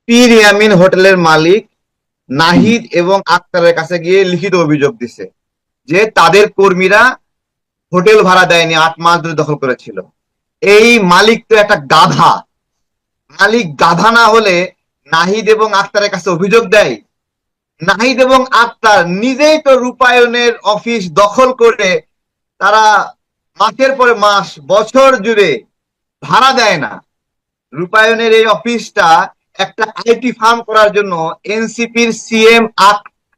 পীর ইয়ামিন হোটেলের মালিক নাহিদ এবং আক্তারের কাছে গিয়ে লিখিত অভিযোগ দিছে যে তাদের কর্মীরা হোটেল ভাড়া দেয়নি, 8 মাস ধরে দখল করেছিল। এই মালিক তো একটা গাধা। মালিক গাধা না হলে নাহিদ এবং আক্তারের কাছে অভিযোগ দেয়? নাহিদ এবং আক্তার নিজেই তো রূপায়ণের অফিস দখল করে তারা মাসের পরে মাস, বছর জুড়ে ভাড়া দেয় না। রূপায়ণের এই অফিসটা একটা আইটি ফার্ম করার জন্য এনসিপির সিএম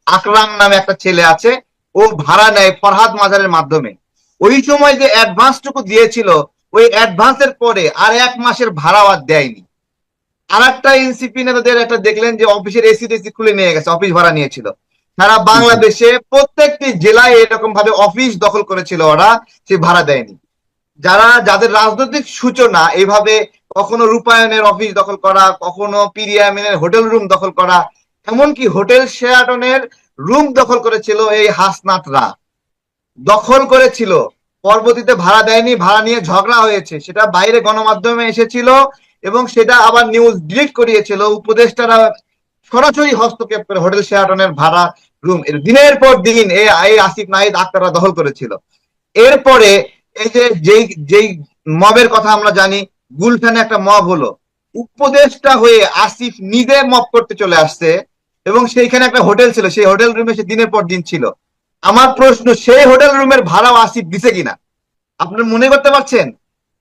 আকরাম নামে একটা ছেলে আছে, ও ভাড়া নেয় ফরহাদ মাজারের মাধ্যমে। ওই সময় যে অ্যাডভান্সটুকু দিয়েছিল, ওই অ্যাডভান্সের পরে আর 1 মাসের ভাড়াও আর দেয়নি। আর একটা এনসিপি নেতাদের একটা দেখলেন যে অফিসের এসি টেসি খুলে নিয়ে গেছে, অফিস ভাড়া নিয়েছিল। সারা বাংলাদেশে প্রত্যেকটি জেলায় এরকম ভাবে অফিস দখল করেছিল ওরা, সে ভাড়া দেয়নি। যাদের রাজনৈতিক সূচনা এইভাবে কখনো রূপায়ণের অফিস দখল করা, কখনো পিরিয়ামিনের হোটেল রুম দখল করা, এমনকি হোটেল শেরাটনের রুম দখল করেছিল এই হাসনাতরা, দখল করেছিল। পরবর্তীতে ভাড়া দেয়নি, ভাড়া নিয়ে ঝগড়া হয়েছে, সেটা বাইরে গণমাধ্যমে এসেছিল এবং সেটা আবার নিউজ ডিলিট করিয়েছিল উপদেষ্টারা সরাসরি হস্তক্ষেপ করে হোটেল শেরাটনের ভাড়া রুম দিনের পর দিন এই আসিফ নাহিদ আক্তাররা দখল করেছিল। এরপরে এই যে যেই মবের কথা আমরা জানি, গুলশানে একটা মব হলো, উপদেষ্টা হয়ে আসিফ নিজে মব করতে চলে আসছে এবং সেইখানে একটা হোটেল ছিল, সেই হোটেল রুমে সে দিনের পর দিন ছিল। আমার প্রশ্ন, সেই হোটেল রুমের ভাড়াও আসিফ দিছে কিনা আপনার মনে করতে পারছেন?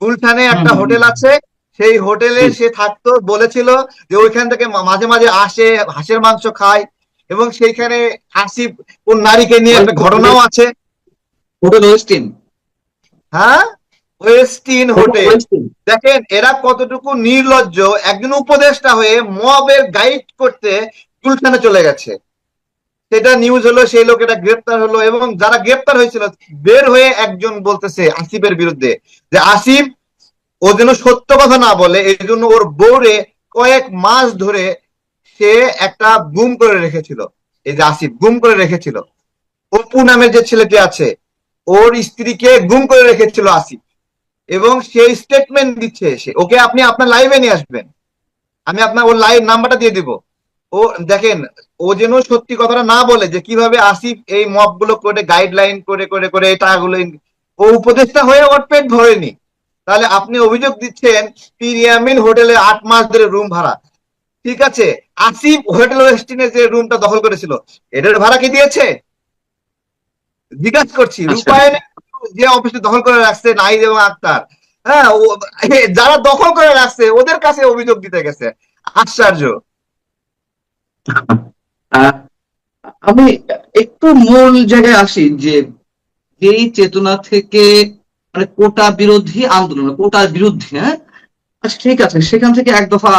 গুলশানে একটা হোটেল আছে, সেই হোটেলে সে থাকতো, বলেছিল যে ওইখান থেকে মাঝে মাঝে আসে, হাঁসের মাংস খায়, এবং সেইখানে আসিফ কোন নারীকে নিয়ে একটা ঘটনাও আছে। হোটেল ওয়েস্টিন। হ্যাঁ, ওয়েস্টিন হোটেল। দেখেন এরা কতটুকু নির্লজ্জ, একজন উপদেষ্টা হয়ে মবের গাইড করতে গুলশানে চলে গেছে। সেটা নিউজ হলো, সেই লোকেরা গ্রেপ্তার হলো, এবং যারা গ্রেপ্তার হয়েছিল বের হয়ে একজন বলতেছে আসিফের বিরুদ্ধে যে আসিফ ও যেন সত্য কথা না বলে, এই জন্য ওর বউরে কয়েক মাস ধরে সে একটা গুম করে রেখেছিল। এই যে আসিফ গুম করে রেখেছিল, অপু নামের যে ছেলেটি আছে, ওর স্ত্রীকে গুম করে রেখেছিল আসিফ, এবং সেই স্টেটমেন্ট দিচ্ছে এসে। ওকে আপনি আপনার লাইভে নিয়ে আসবেন, আমি আপনার ওর লাইভ নাম্বারটা দিয়ে দিব। ও দেখেন, ও যেন সত্যি কথাটা না বলে যে কিভাবে আসিফ এই মব গুলো করে গাইডলাইন করে করে করে এই টাকাগুলো ও উপদেষ্টা হয়ে ওর পেট ভরেনি। তাহলে আপনি অভিযোগ দিচ্ছেন পিরিয়ামিন হোটেলে 8 মাস ধরে রুম ভাড়া, ঠিক আছে, আসিফ হোটেল ওয়েস্টিনে যে রুমটা দখল করেছিল এটার ভাড়া কি দিয়েছে? জিজ্ঞাসা করছি। রূপায়ণে যে অফিসটা দখল করে রাখছে নাহিদ এবং আক্তার, হ্যাঁ, যারা দখল করে রাখছে ওদের কাছে অভিযোগ দিতে গেছে। আশ্চর্য। আমি একটু মূল জায়গায় আসি যে যেই চেতনা থেকে মানে কোটা বিরোধী আন্দোলন, কোটার বিরুদ্ধে, হ্যাঁ, আচ্ছা ঠিক আছে, সেখান থেকে এক দফা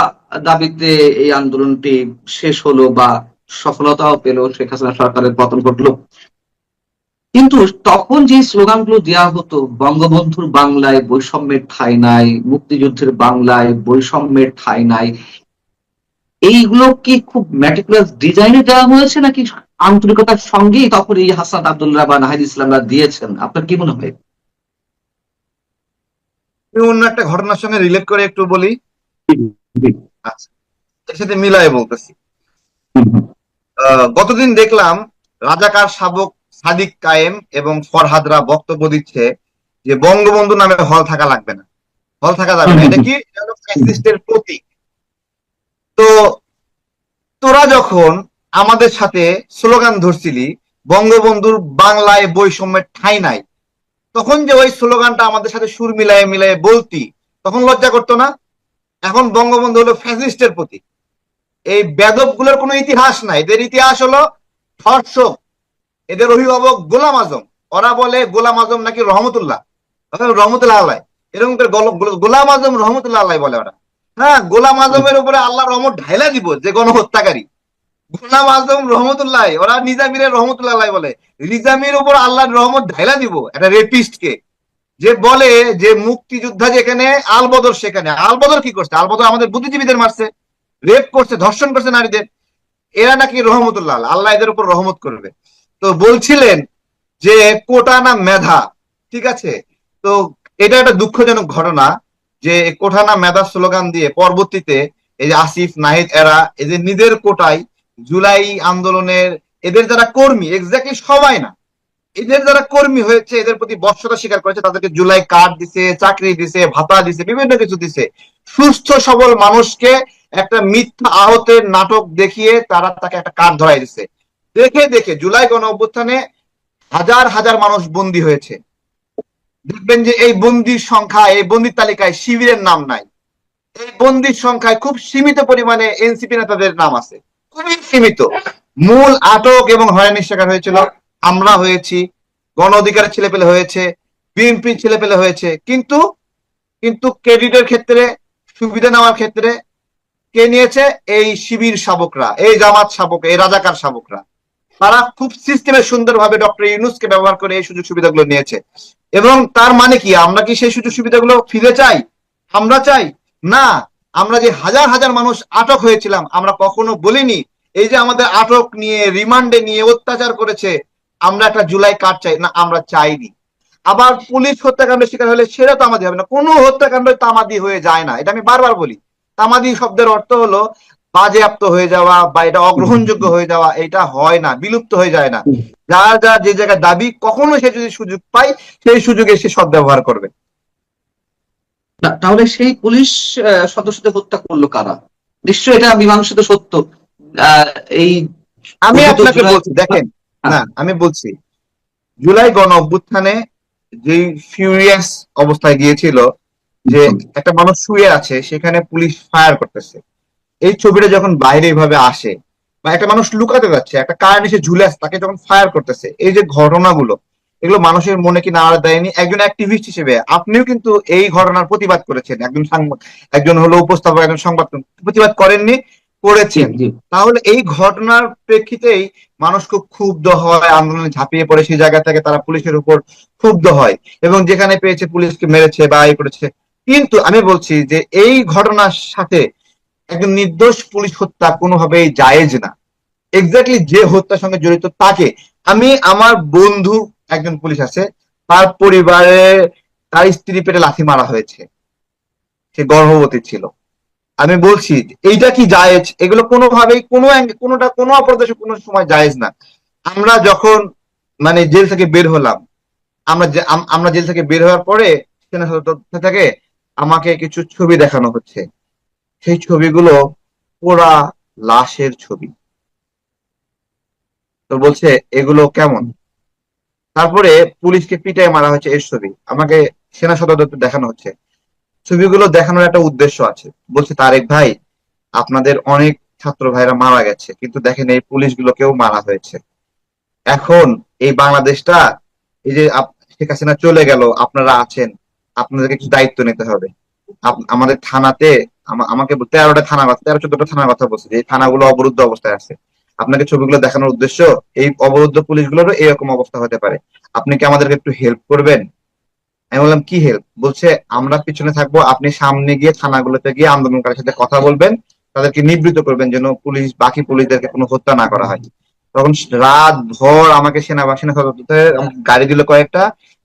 দাবিতে এই আন্দোলনটি শেষ হলো বা সফলতাও পেল, শেখ হাসিনা সরকারের পতন ঘটলো। কিন্তু তখন যে স্লোগানগুলো দেওয়া হতো, বঙ্গবন্ধুর বাংলায় বৈষম্যের ঠাঁই নাই, মুক্তিযুদ্ধের বাংলায় বৈষম্যের ঠাঁই নাই, এইগুলো কি খুব ম্যাটিকুলাস ডিজাইনে দেওয়া হয়েছে নাকি আন্তরিকতার সঙ্গেই তখন এই হাসান আব্দুল্লাহ বা নাহিদ ইসলামরা দিয়েছেন? আপনার কি মনে হয়? আমি অন্য একটা ঘটনার সঙ্গে রিলেট করে একটু বলি। আচ্ছা, এর সাথে মিলায় বলতেছি। গতদিন দেখলাম রাজাকার শাবক সাদিক কায়েম এবং ফরহাদরা বক্তব্য দিচ্ছে যে বঙ্গবন্ধু নামে হল থাকা লাগবে না, হল থাকা যাবে না, এটা কি ফ্যাসিস্টের প্রতীক। তো তোরা যখন আমাদের সাথে স্লোগান ধরছিলি বঙ্গবন্ধুর বাংলায় বৈষম্যের ঠাঁই নাই, তখন যে ওই স্লোগানটা আমাদের সাথে সুর মিলায়ে মিলায়ে বলতি, তখন লজ্জা করতো না? এখন বঙ্গবন্ধু হলো ফ্যাসিস্টের প্রতীক। এই বেদব গুলোর কোনো ইতিহাস নাই, এদের ইতিহাস হলো ধর্ষক। এদের অভিভাবক গোলাম আজম, ওরা বলে গোলাম আজম নাকি রহমতুল্লাহ, রহমতুল্লাহ আল্লাহ, এরকম করে গোলাম আজম রহমতুল্লাহ আল্লাহ বলে ওরা। হ্যাঁ, গোলাম আজমের উপরে আল্লাহ রহমত ঢাইলা দিব, যে গণহত্যাকারী গোলাম আজম রহমতুল্লাহ, ওরা নিজামিরের রহমতুল্লাহ বলে, নিজামির উপর আল্লাহর রহমত ঢাইলা দিব একটা রেপিস্ট কে, যে বলে যে মুক্তিযোদ্ধা যেখানে আলবদর সেখানে। আলবদর কি করছে? আলবদর আমাদের বুদ্ধিজীবীদের মারছে, রেপ করছে, ধর্ষণ করছে নারীদের। এরা নাকি রহমতুল্লাহ, আল্লাহ এদের উপর রহমত করবে। তো বলছিলেন যে কোটা না মেধা, ঠিক আছে। তো এটা একটা দুঃখজনক ঘটনা যে কোটা না মেধা স্লোগান দিয়ে পরবর্তীতে এই যে আসিফ নাহিদ এরা এদের নিজের কোটায় জুলাই আন্দোলনের এদের যারা কর্মী, এক্স্যাক্টলি সবাই না, এদের যারা কর্মী হয়েছে, এদের প্রতি বর্ষতা স্বীকার করেছে, তাদেরকে জুলাই কার্ড দিছে, চাকরি দিছে, ভাতা দিছে, বিভিন্ন কিছু দিছে। সুস্থ সবল মানুষকে একটা মিথ্যা আহতের নাটক দেখিয়ে তারা তাকে একটা কার্ড ধরাই দিছে। দেখে দেখে জুলাই গণ অভ্যুত্থানে হাজার হাজার মানুষ বন্দী হয়েছে। দেখবেন যে এই বন্দির সংখ্যা, এই বন্দির তালিকায় শিবিরের নাম নাই। এই বন্দির সংখ্যায় খুব সীমিত পরিমাণে এনসিপি নেতাদের নাম আছে, খুবই সীমিত। মূল আটক এবং হয়রানির শিকার হয়েছিল আমরা হয়েছি, গণ অধিকারের ছেলেপেলে হয়েছে, বিএনপির ছেলেপেলে হয়েছে। কিন্তু কিন্তু ক্রেডিটের ক্ষেত্রে, সুবিধা নেওয়ার ক্ষেত্রে কে নিয়েছে? এই শিবির শাবকরা, এই জামাত শাবক, এই রাজাকার শাবকরা। তারা খুব সিস্টেমে সুন্দরভাবে ডক্টর ইউনূসকে ব্যবহার করে এই সুযোগ সুবিধাগুলো নিয়েছে। এবং তার মানে কি, আমরা কি সেই সুযোগ সুবিধাগুলো ফিরে চাই? আমরা চাই না। আমরা যে হাজার হাজার মানুষ আটক হয়েছিলাম, আমরা কখনো বলিনি এই যে আমাদের আটক নিয়ে, রিমান্ডে নিয়ে অত্যাচার করেছে, আমরা একটা জুলাই কার্ড চাই না, আমরা চাইনি। আবার পুলিশ হত্যাকাণ্ডের শিকার হলে সেটা তামাদি হবে না, কোনো হত্যাকাণ্ড তামাদি হয়ে যায় না, এটা আমি বারবার বলি। তামাদি শব্দের অর্থ হলো বাজেয়াপ্ত হয়ে যাওয়া বা এটা অগ্রহণযোগ্য হয়ে যাওয়া, এটা হয় না, বিলুপ্ত হয়ে যায় না। যার যা যে জায়গায় দাবি, কখনো সে যদি সুযোগ পায় সেই সুযোগে সে সদ্ব্যবহার করবে। তাহলে সেই পুলিশ সদস্যদের হত্যা করলো কারা? নিশ্চয়ই এটা মীমাংসিত সত্য। আহ, এই আমি কথিত আপনাকে জুলাই, বলছি, দেখেন, হ্যাঁ, না আমি বলছি, জুলাই গণ অভ্যুত্থানে যে ফিউরিয়াস অবস্থায় গিয়েছিল, যে একটা মানুষ শুয়ে আছে সেখানে পুলিশ ফায়ার করতেছে, এই ছবিটা যখন বাইরে এইভাবে আসে, বা একটা মানুষ লুকাতে যাচ্ছে, একটা কার এসে ঝুলে আছে, তাকে যখন ফায়ার করতেছে, এই যে ঘটনাগুলো, এগুলো মানুষের মনে কি নাড়া দেয়নি? একজন অ্যাক্টিভিস্ট হিসেবে আপনিও কিন্তু এই ঘটনার প্রতিবাদ করেছেন, একজন হলো উপস্থাপক, একজন সংবাদ প্রতিবাদ করেননি? জি করেছেন। জি। তাহলে এই ঘটনার প্রেক্ষিতেই মানুষ খুব ক্ষুব্ধ হয়, আন্দোলনে ঝাঁপিয়ে পড়ে, সেই জায়গা থেকে তারা পুলিশের উপর ক্ষুব্ধ হয় এবং যেখানে পেয়েছে পুলিশকে মেরেছে বা এই করেছে। কিন্তু আমি বলছি যে এই ঘটনার সাথে একজন নির্দোষ পুলিশ হত্যা কোনোভাবেই জায়েজ না। এক্স্যাক্টলি যে হত্যার সঙ্গে জড়িত তাকে, আমি আমার বন্ধু একজন পুলিশ আছে, তার পরিবারে তার স্ত্রী পেটে লাথি মারা হয়েছে, সে গর্ভবতী ছিল। আমি বলছি এইটা কি জায়েজ? এগুলো কোনোভাবেই কোনোটা কোনো অপরাধ কোনো সময় জায়েজ না। আমরা যখন মানে জেল থেকে বের হলাম, আমরা জেল থেকে বের হওয়ার পরে সেনা সদস্য থেকে আমাকে কিছু ছবি দেখানো হচ্ছে, সেই ছবিগুলো পোড়া লাশের ছবি। তো বলছে এগুলো কেমন? তারপরে পুলিশকে পিটায় মারা হয়েছে এর ছবি আমাকে সেনা সদর দপ্তর দেখানো হচ্ছে। ছবিগুলো দেখানোর একটা উদ্দেশ্য আছে। বলছে তারেক ভাই, আপনাদের অনেক ছাত্র ভাইরা মারা গেছে, কিন্তু দেখেন এই পুলিশগুলোকেও মারা হয়েছে। এখন এই বাংলাদেশটা, এই যে শেখ হাসিনা চলে গেল, আপনারা আছেন, আপনাদেরকে কিছু দায়িত্ব নিতে হবে। আমাদের থানাতে আমাকে 13টা থানা, 13-14টা থানার কথা বলছে, যে এই থানাগুলো অবরুদ্ধ অবস্থায় আছে। আপনাকে ছবিগুলো দেখানোর উদ্দেশ্য, এই অবরুদ্ধ পুলিশগুলোরও এরকম অবস্থা হতে পারে, আপনি কি আমাদেরকে একটু হেল্প করবেন? আমি বললাম কি হেল্প? বলছে আমরা পিছনে থাকবো, আপনি সামনে গিয়ে থানাগুলোতে গিয়ে আন্দোলনকারীর সাথে কথা বলবেন, তাদেরকে নিবৃত্ত করবেন যেন বাকি পুলিশদেরকে কোনো হত্যা না করা হয়। তখন রাত ভর আমাকে সেনাবাহিনী গাড়ি দিল কয়েকটা,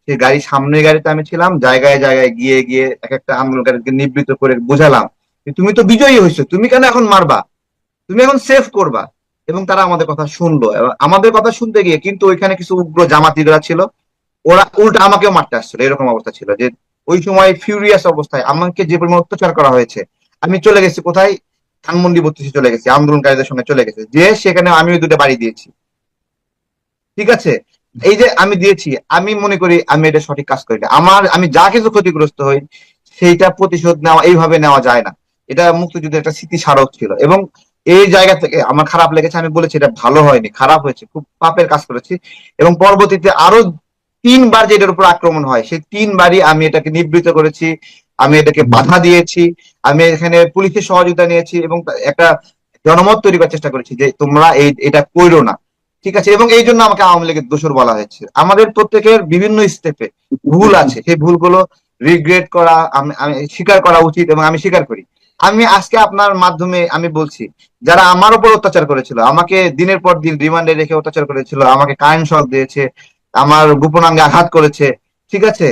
সেই সামনের গাড়িতে আমি ছিলাম, জায়গায় জায়গায় গিয়ে গিয়ে এক একটা আন্দোলনকারীকে নিবৃত্ত করে বুঝালাম যে তুমি তো বিজয়ী হয়েছো, তুমি কেন এখন মারবা, তুমি এখন সেফ করবা। এবং তারা আমাদের কথা শুনলো, এবং আমাদের কথা শুনতে গিয়ে কিন্তু ওইখানে কিছু উগ্র জামাতিরা ছিল, ওরা উল্টা আমাকেও মারতে আসছিল। এরকম অবস্থা ছিল যে ওই সময় ফিউরিয়াস অবস্থায় আমাকে যে পরিমাণ অত্যাচার করা হয়েছে, আমি চলে গেছি কোথায়? ধানমন্ডি 32 চলে গেছি, আন্দোলনকারীদের সঙ্গে চলে গেছে, যে সেখানে আমি ওই দুটো বাড়ি দিয়েছি। ঠিক আছে, এই যে আমি দিয়েছি, আমি মনে করি আমি এটা সঠিক কাজ করি না। আমি যা কিছু ক্ষতিগ্রস্ত হই সেইটা প্রতিশোধ নেওয়া এইভাবে নেওয়া যায় না। এটা মুক্তিযুদ্ধের একটা স্মৃতি স্মারক ছিল, এবং এই জায়গা থেকে আমার খারাপ লেগেছে। আমি বলেছি এটা ভালো হয়নি, খারাপ হয়েছে, খুব পাপের কাজ করেছি। এবং পরবর্তীতে আরো 3বার যে এটার উপর আক্রমণ হয়, সেই 3বারই আমি এটাকে নিবৃত্ত করেছি, আমি এটাকে বাধা দিয়েছি, আমি এখানে পুলিশের সহযোগিতা নিয়েছি এবং একটা জনমত তৈরি করার চেষ্টা করেছি যে তোমরা এটা কইরো না। ঠিক আছে, এবং এই জন্য আমাকে আওয়ামী লীগের দোষর বলা হয়েছে। আমাদের প্রত্যেকের বিভিন্ন স্টেপে ভুল আছে, সেই ভুলগুলো রিগ্রেট করা, আমি স্বীকার করা উচিত, এবং আমি স্বীকার করি। আমি আজকে আপনার মাধ্যমে আমি বলছি, যারা আমার উপর অত্যাচার করেছিল, আমাকে দিনের পর দিন রিমান্ডে রেখে অত্যাচার করেছিল, আমাকে কারেন্ট শক দিয়েছে, আমার গোপনাঙ্গে আঘাত করেছে, ঠিক আছে,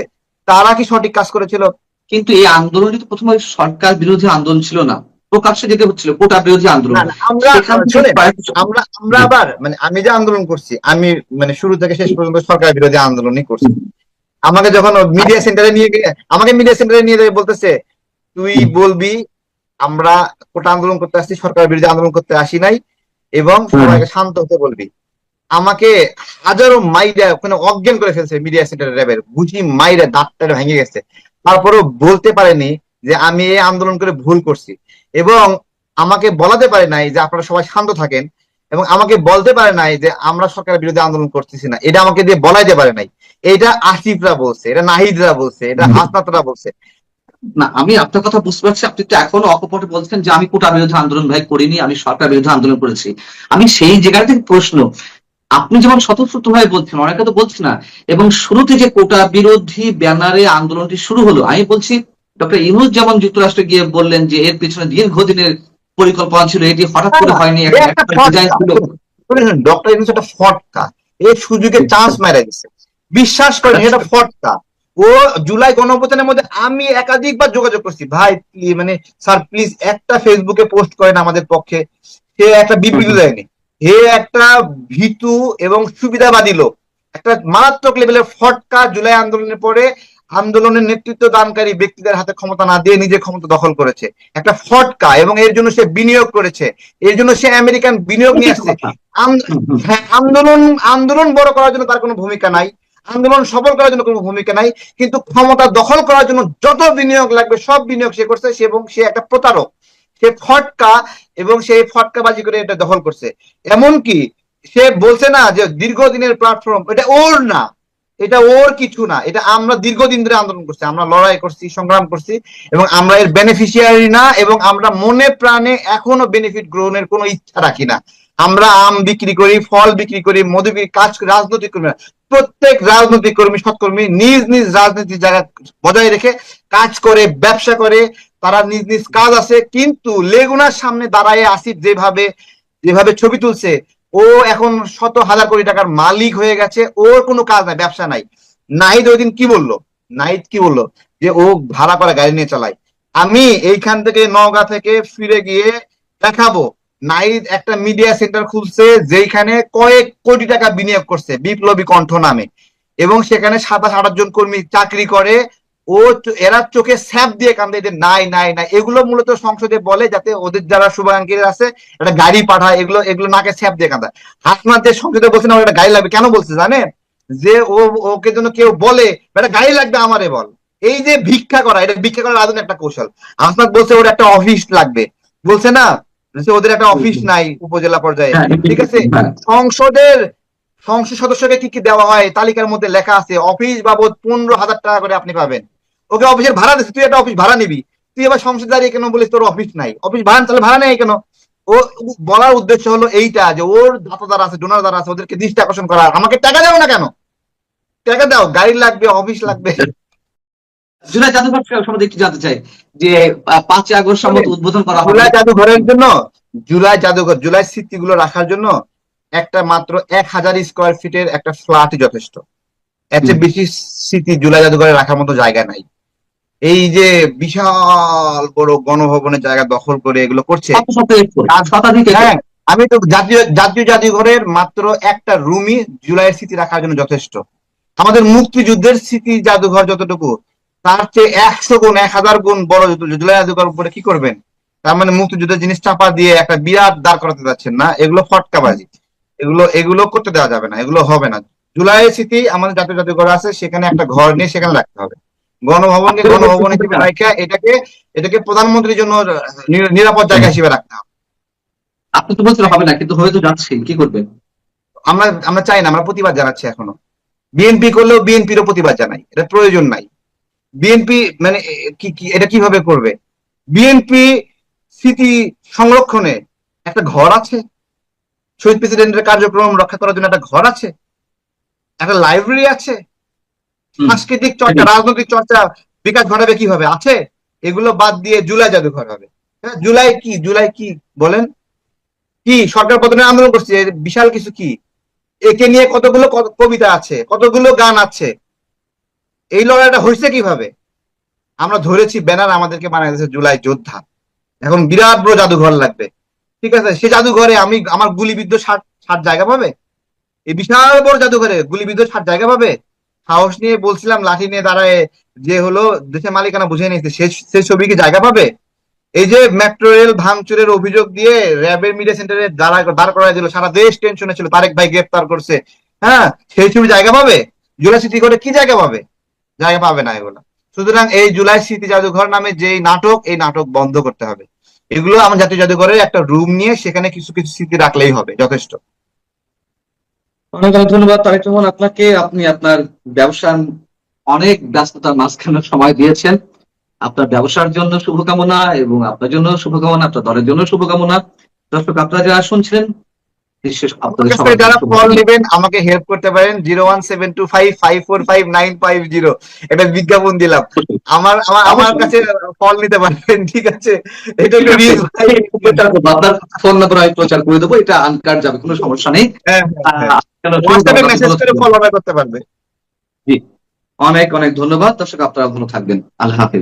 তারা কি সঠিক কাজ করেছিল? কিন্তু এই আন্দোলনটি তো প্রথমে সরকার বিরোধী আন্দোলন ছিল না, প্রকাশ্যে যেতে হচ্ছিল কোটা বিরোধী আন্দোলন, না, না, আমরা সেখান থেকে শোনেন, প্রায় আমরা আবার মানে আমি যে আন্দোলন করছি, আমি মানে শুরু থেকে শেষ পর্যন্ত সরকার বিরোধী আন্দোলনই করছি। আমাকে যখন মিডিয়া সেন্টারে নিয়ে গিয়ে আমাকে মিডিয়া সেন্টারে নিয়ে যেয়ে বলতেছে, তুই বলবি আমরা কোটা আন্দোলন করতে আসছি, সরকার বিরোধী আন্দোলন করতে আসি নাই, এবং সবাইকে শান্ত হতে বলবি। আমাকে হাজারো মাইরা ওখানে অজ্ঞান করে ফেলছে মিডিয়া সেন্টারের র্যাবের, বুঝি মাইরা দাঁতটা ভেঙে গেছে। তারপরেও বলতে পারেনি যে আমি এই আন্দোলন করে ভুল করছি, এবং আমাকে বলাতে পারে নাই যে আপনারা সবাই শান্ত থাকেন, এবং আমাকে বলতে পারে নাই যে আমরা সরকারের বিরুদ্ধে আন্দোলন করতেছি না। এটা আমাকে দিয়ে বলাইতে পারে নাই। এটা আসিফরা বলছে, এটা নাহিদরা বলছে, এটা হাসনাতরা বলছে। না, আমি আপনার কথা বুঝতে পারছি। আপনি তো এখনো অকপটে বলছেন যে আমি কোটা বিরোধী আন্দোলন ভাই করিনি, আমি সরকার বিরোধী আন্দোলন করেছি। আমি সেই জায়গা থেকে প্রশ্ন, আপনি যেমন স্বতঃস্ফূর্ত ভাবে বলছেন, অনেকে তো বলছে না, এবং শুরুতে যে কোটা বিরোধী ব্যানারে আন্দোলনটি শুরু হলো, আমি বলছি ডক্টর ইউনূস যেমন যুক্তরাষ্ট্রে গিয়ে বললেন যে এর পিছনে দীর্ঘদিনের পরিকল্পনা ছিল, এটি হঠাৎ করে হয়নি, এ একটা একটা একটা ডিজাইন ফটকা, ছিল। ডক্টর ইউনূস একটা ফটকা, এই সুযোগে চান্স মেরে দিছে। বিশ্বাস করেন এটা ফটকা। ও জুলাই গণঅভ্যুত্থানের মধ্যে আমি একাধিকবার যোগাযোগ করছি, ভাই মানে স্যার প্লিজ একটা ফেসবুকে পোস্ট করেন আমাদের পক্ষে। সে একটা বিবৃতি দেয়নি। হে একটা ভীতু এবং সুবিধাবাদী লোক, একটা মারাত্মক লেভেলের ফটকা। জুলাই আন্দোলনের পরে আন্দোলনের নেতৃত্ব দানকারী ব্যক্তিদের হাতে ক্ষমতা না দিয়ে নিজে ক্ষমতা দখল করেছে, একটা ফটকা। এবং এর জন্য সে বিনিয়োগ করেছে, এর জন্য সে আমেরিকান বিনিয়োগ নিয়ে আসছে। হ্যাঁ, আন্দোলন আন্দোলন বড় করার জন্য তার কোনো ভূমিকা নাই, আন্দোলন সফল করার জন্য কোনো ভূমিকা নাই, কিন্তু ক্ষমতা দখল করার জন্য যত বিনিয়োগ লাগবে সব বিনিয়োগ সে করছে। সে এবং সে একটা প্রতারক, সে ফটকা, এবং সেই ফটকাবাজি করে এটা দখল করছে। এমনকি সে বলছে না যে দীর্ঘদিনের প্ল্যাটফর্ম, এটা ওর না, এটা ওর কিছু না, এটা আমরা দীর্ঘদিন ধরে আন্দোলন করছি, আমরা লড়াই করছি, সংগ্রাম করছি, এবং আমরা এর বেনিফিশিয়ারি না, এবং আমরা মনে প্রাণে এখনো বেনিফিট গ্রহণের কোনো ইচ্ছা রাখি না। আমরা আম বিক্রি করি, ফল বিক্রি করি, মধু বিক্রি, কাজ রাজনৈতিক কর্মী না। প্রত্যেক রাজনৈতিক কর্মী, সৎকর্মী নিজ নিজ রাজনীতির জায়গা বজায় রেখে কাজ করে, ব্যবসা করে, তারা নিজ নিজ কাজ আছে। কিন্তু লেগুনার সামনে দাঁড়ায় আসিফ যেভাবে যেভাবে ছবি তুলছে, ও এখন শত হাজার কোটি টাকার মালিক হয়ে গেছে, ওর কোনো কাজ নাই, ব্যবসা নাই। নাহিদ ওই দিন কি বললো, নাহিদ কি বললো, যে ও ভাড়া করা গাড়ি নিয়ে চালায়। আমি এইখান থেকে নওগাঁ থেকে ফিরে গিয়ে দেখাবো, নাহিদ একটা মিডিয়া সেন্টার খুলছে যেখানে কয়েক কোটি টাকা বিনিয়োগ করছে বিপ্লবী কণ্ঠ নামে, এবং সেখানে 27-28 জন কর্মী চাকরি করে। ও এরা চোখে স্যাপ দিয়ে কান্দে, এদের নাই নাই নাই। এগুলো মূলত সংসদে বলে যাতে ওদের যারা শুভাকাঙ্ক্ষী আছে একটা গাড়ি পাঠায়, এগুলো এগুলো নাকে স্যাপ দিয়ে কান্দা। হাসনাত যে সংসদে বলছে না ওর একটা গাড়ি লাগবে, কেন বলছে জানেন? যে ও, ওকে জন্য কেউ বলে একটা গাড়ি লাগবে আমারে বল। এই যে ভিক্ষা করা, এটা ভিক্ষা করার রাজনীতি একটা কৌশল। হাসনাত বলছে ওর একটা অফিস লাগবে, বলছে না যে ওদের একটা অফিস নাই উপজেলা পর্যায়ে, ঠিক আছে। সংসদের সংসদ সদস্যকে কি কি দেওয়া হয় তালিকার মধ্যে লেখা আছে, অফিস বাবদ 15,000 টাকা করে আপনি পাবেন। ওকে অফিসের ভাড়া দিচ্ছে, তুই একটা অফিস ভাড়া নিবি, তুই এবার সংসদ দাঁড়িয়ে কেন বলিস তোর অফিস নাই? অফিস ভাড়া তাহলে ভাড়া নেই কেন? ও বলার উদ্দেশ্য হলো এইটা যে ওর দাতাদার আছে, ডোনার দ্বারা আছে, ওদেরকে দৃষ্টি আকর্ষণ করা। আমাকে টাকা দাও না কেন? টাকা দাও, গাড়ি লাগবে, অফিস লাগবে। জুলাই জাদুঘর সম্বন্ধে একটু জানতে চাই যে 5ই আগস্ট সম্ভবত উদ্বোধন করা হবে। জুলাই জাদুঘরের জন্য, জুলাই জাদুঘর, জুলাই স্মৃতিগুলো রাখার জন্য একটা মাত্র 1,000 স্কোয়ার ফিটের একটা ফ্ল্যাটই যথেষ্ট। এর চেয়ে বেশি স্মৃতি জুলাই জাদুঘরে রাখার মতো জায়গা নাই। এই যে বিশাল বড় গণভবনের জায়গা দখল করে এগুলো করছে। শতাধিক হ্যাঁ, আমি তো জাতীয় জাতীয় জাদুঘরের মাত্র একটা রুমই জুলাইয়ের স্মৃতি রাখার জন্য যথেষ্ট। আমাদের মুক্তিযুদ্ধের স্মৃতি জাদুঘর যতটুকু, তার চেয়ে 100 গুণ 1,000 গুণ বড় জুলাই জাদুঘর উপরে কি করবেন? তার মানে মুক্তিযুদ্ধের জিনিস চাপা দিয়ে একটা বিরাট দাঁড় করাতে যাচ্ছেন না, এগুলো ফটকাবাজি। এগুলো এগুলো করতে দেওয়া যাবে না, এগুলো হবে না। জুলাইয়ের স্মৃতি আমাদের জাতীয় জাদুঘর আছে, সেখানে একটা ঘর নিয়ে সেখানে রাখতে হবে। গণভবনকে গণভবন হিসেবে রাখা, এটাকে এটাকে প্রধানমন্ত্রীর জন্য নিরাপদ জায়গা হিসেবে রাখতে হবে। আপনি তো বলছেন হবে না, কিন্তু হয়ে তো যাচ্ছে, কি করবেন? আমরা আমরা চাই না, আমরা প্রতিবাদ জানাচ্ছি এখনো। বিএনপি করলেও বিএনপিরও প্রতিবাদ জানাই, এটা প্রয়োজন নাই। বিএনপি মানে কি এটা কিভাবে করবে? বিএনপি স্মৃতি সংরক্ষণে একটা ঘর আছে, শহীদ প্রেসিডেন্টের কার্যক্রম রক্ষা করার জন্য একটা ঘর আছে, একটা লাইব্রেরি আছে, সাংস্কৃতিক চর্চা, রাজনৈতিক চর্চা বিকাশ ঘটাবে কিভাবে? আছে। এগুলো বাদ দিয়ে জুলাই জাদুঘর হবে। হ্যাঁ, জুলাই কি, জুলাই কি বলেন? কি সরকার পতনের আন্দোলন করছে, বিশাল কিছু কি? একে নিয়ে কতগুলো কবিতা আছে, কতগুলো গান আছে। এই লড়াইটা হয়েছে কিভাবে? আমরা ধরেছি ব্যানার, আমাদেরকে বানাই দিয়েছে জুলাই যোদ্ধা। এখন বিরাট বড় জাদুঘর লাগবে, ঠিক আছে? সে জাদুঘরে আমি আমার গুলিবিদ্ধ 60 জায়গা পাবে? এই বিশাল বড় জাদুঘরে গুলিবিদ্ধ 60 জায়গা পাবে? সাহস নিয়ে বলছিলাম, লাঠি নিয়ে দাঁড়ায় যে হলো দেশের মালিকানা বুঝে নিয়েছে, সে ছবি কি জায়গা পাবে? এই যে মেট্রো রেল ভাঙচুরের অভিযোগ দিয়ে র্যাবের মিডিয়া সেন্টারে দাঁড় করাই দিল, সারা দেশ টেনশনে ছিল, তারেক ভাই গ্রেপ্তার করছে, হ্যাঁ, সেই ছবি জায়গা পাবে? জুলাই স্মৃতি করে কি জায়গা পাবে? জায়গা পাবে না এগুলো। সুতরাং এই জুলাই স্মৃতি জাদুঘর নামে যে নাটক, এই নাটক বন্ধ করতে হবে। এগুলো আমার জাতীয় জাদুঘরের একটা রুম নিয়ে সেখানে কিছু কিছু স্মৃতি রাখলেই হবে, যথেষ্ট। অনেক অনেক ধন্যবাদ তারেক রহমান আপনাকে। আপনি আপনার ব্যবসার অনেক ব্যস্ততার মাঝখানে সময় দিয়েছেন। আপনার ব্যবসার জন্য শুভকামনা এবং আপনার জন্য শুভকামনা, আপনার দলের জন্য শুভকামনা। দর্শক, আপনারা যারা শুনছিলেন, বিশেষ আমার আপনাদের কাছ সবার থেকে জন্য যারা ফল শুভকামনা। নেবেন আমাকে হেল্প করতে পারেন, 01725545950, এটা বিজ্ঞাপন দিলাম। আমার আমার আমার অবশ্যই কাছে ফল নিতে পারবেন, ঠিক আছে? এটা ঠিক একটু আছে, রিস্ক ভাই। প্রচার করবো, আপনার ফোন নাম্বার আমি প্রচার করে দেবো, এটা আনকার যাবে, কোনো সমস্যা নেই। হ্যাঁ, হ্যাঁ, আপনার হোয়াটসঅ্যাপে শুভকামনা, আপনি মেসেজ ভালো করে থাকবেন। ফল অর্ডার করতে পারবে। জি, অনেক অনেক ধন্যবাদ। দর্শক, আপনারা ভালো থাকবেন। আল্লাহ হাফেজ।